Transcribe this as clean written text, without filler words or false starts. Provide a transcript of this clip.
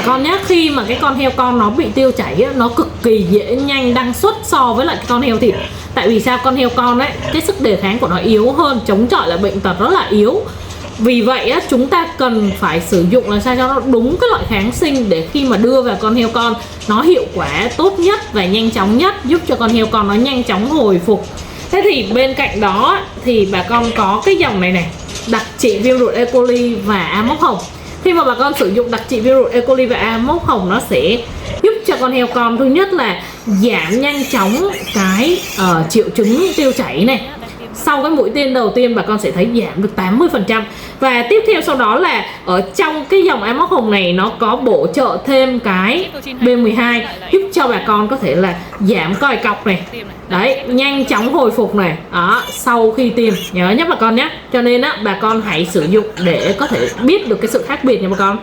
bà con nhé, khi mà cái con heo con nó bị tiêu chảy á, nó cực kỳ dễ nhanh đăng xuất so với lại cái con heo thịt. Tại vì sao? Con heo con ấy, cái sức đề kháng của nó yếu hơn, chống chọi lại bệnh tật rất là yếu. Vì vậy á, chúng ta cần phải sử dụng làm sao cho nó đúng cái loại kháng sinh để khi mà đưa vào con heo con nó hiệu quả tốt nhất và nhanh chóng nhất, giúp cho con heo con nó nhanh chóng hồi phục. Thế thì bên cạnh đó thì bà con có cái dòng này này, đặc trị viêm ruột E. coli và A mốc hồng. Khi mà bà con sử dụng đặc trị virus E. coli và A mốc hồng, nó sẽ giúp cho con heo con thứ nhất là giảm nhanh chóng cái triệu chứng tiêu chảy này. Sau cái mũi tiêm đầu tiên bà con sẽ thấy giảm được 80%. Và tiếp theo sau đó là ở trong cái dòng A mốc hồng này nó có bổ trợ thêm cái B12 giúp cho bà con có thể là giảm còi cọc này. Đấy, nhanh chóng hồi phục này. Đó, sau khi tiêm, nhớ nhé bà con nhé. Cho nên á, bà con hãy sử dụng để có thể biết được cái sự khác biệt nha bà con.